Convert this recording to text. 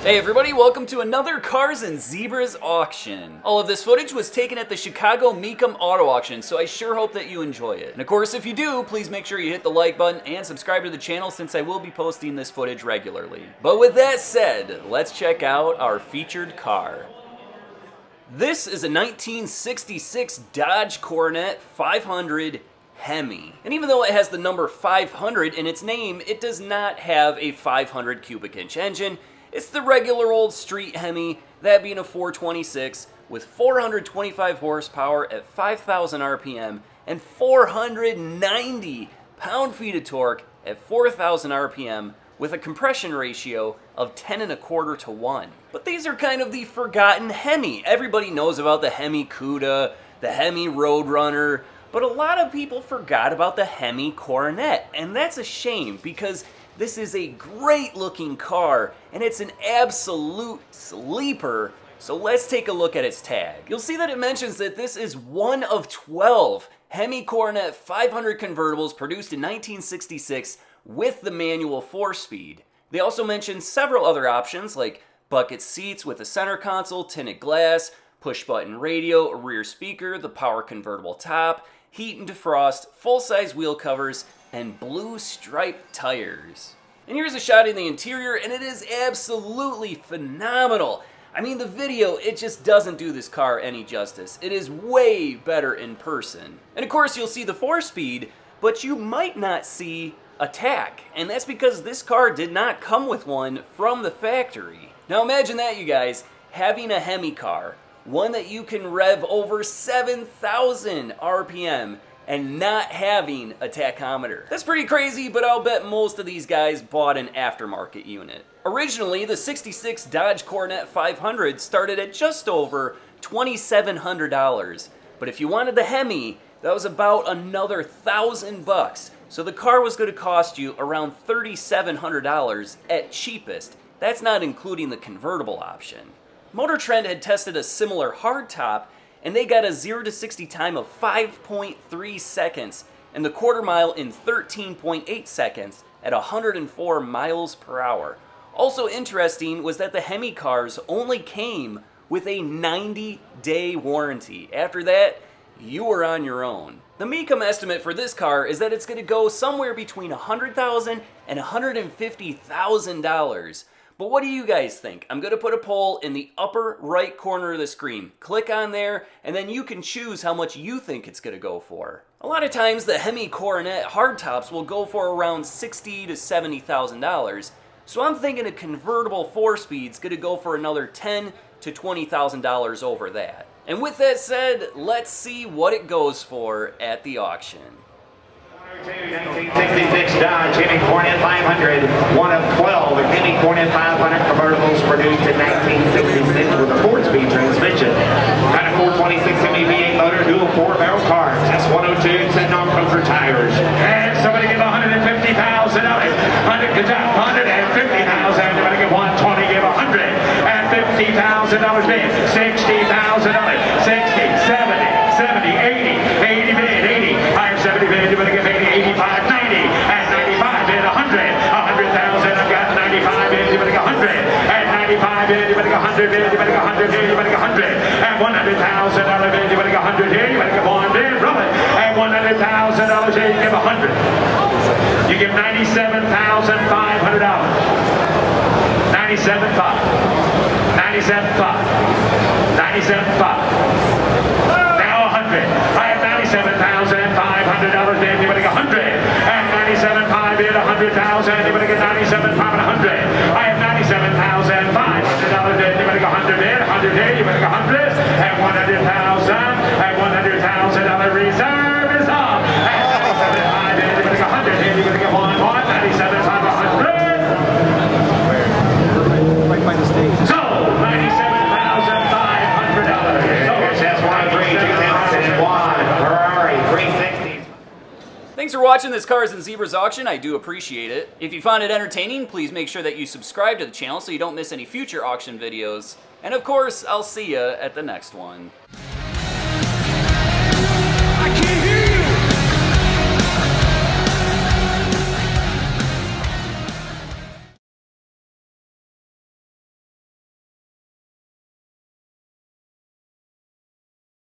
Hey everybody, welcome to another Cars and Zebras auction. All of this footage was taken at the Chicago Mecum Auto Auction, so I sure hope that you enjoy it. And of course, if you do, please make sure you hit the like button and subscribe to the channel since I will be posting this footage regularly. But with that said, let's check out our featured car. This is a 1966 Dodge Coronet 500 HEMI. And even though it has the number 500 in its name, it does not have a 500 cubic inch engine. It's the regular old street Hemi, that being a 426 with 425 horsepower at 5,000 RPM and 490 pound-feet of torque at 4,000 RPM with a compression ratio of 10.25 to 1. But these are kind of the forgotten Hemi. Everybody knows about the Hemi Cuda, the Hemi Roadrunner, but a lot of people forgot about the Hemi Coronet, and that's a shame because this is a great looking car and it's an absolute sleeper. So let's take a look at its tag. You'll see that it mentions that this is one of 12 Hemi Coronet 500 convertibles produced in 1966 with the manual 4-speed. They also mention several other options like bucket seats with a center console, tinted glass, push button radio, a rear speaker, the power convertible top, heat and defrost, full-size wheel covers, and blue striped tires. And here's a shot in the interior, and it is absolutely phenomenal. I mean, the video, it just doesn't do this car any justice. It is way better in person. And of course, you'll see the 4-speed, but you might not see a tach, and that's because this car did not come with one from the factory. Now imagine that, you guys, having a Hemi car, one that you can rev over 7,000 RPM, and not having a tachometer. That's pretty crazy, but I'll bet most of these guys bought an aftermarket unit. Originally, the 66 Dodge Coronet 500 started at just over $2,700, but if you wanted the Hemi, that was about another $1,000. So the car was going to cost you around $3,700 at cheapest. That's not including the convertible option. Motor Trend had tested a similar hardtop, and they got a 0 to 60 time of 5.3 seconds and the quarter mile in 13.8 seconds at 104 miles per hour. Also interesting was that the Hemi cars only came with a 90-day warranty. After that, you were on your own. The Mecum estimate for this car is that it's going to go somewhere between $100,000 and $150,000. But what do you guys think? I'm going to put a poll in the upper right corner of the screen. Click on there, and then you can choose how much you think it's going to go for. A lot of times, the Hemi Coronet hardtops will go for around $60,000 to $70,000. So I'm thinking a convertible 4-speed's going to go for another $10,000 to $20,000 over that. And with that said, let's see what it goes for at the auction. 1966 Dodge Hemi Coronet 500, one of 12 Hemi Coronet 500 convertibles produced in 1966 with a 4-speed transmission. Got a 426 Hemi V8 motor, dual 4-barrel carbs, S102, sitting on comfort tires. And somebody give $150,000 on it. 100, good job. $150,000. Somebody give 120, give $150,000 bid. $60,000 on it. 60, 70, 80 bid, 80. Higher 70 bid, you're going to give 85, 90, and 95 bid, 100, 100,000, I've got 95 bid, you're going to get 100, and 95 bid, you're going to get 100 bid, you're going to get 100 bid, you're going to get 100, and $100,000 bid, you're going to get 100 here, you're going to get 1 bid, roll it, and $100,000 here, you give 100. You give $97,500. 97,500. 97,500. 97,500. Now 100. I have $97,500 bid, you're going to get 100, and 97,500 bid, 100,000, you're going to get 97,500. I have $97,500 bid, you're going to get 100 bid, 100 bid, you're going to get 100, and 100,000, and $100,000 reserve is up, and 97,500 bid, you're going to get 100 bid, you're going to get 1, 97,500. Right by the stage. So, $97,500. So, that's why Ferrari 360s. Thanks for watching this Cars and Zebras auction. I do appreciate it. If you found it entertaining, please make sure that you subscribe to the channel so you don't miss any future auction videos. And of course, I'll see you at the next one.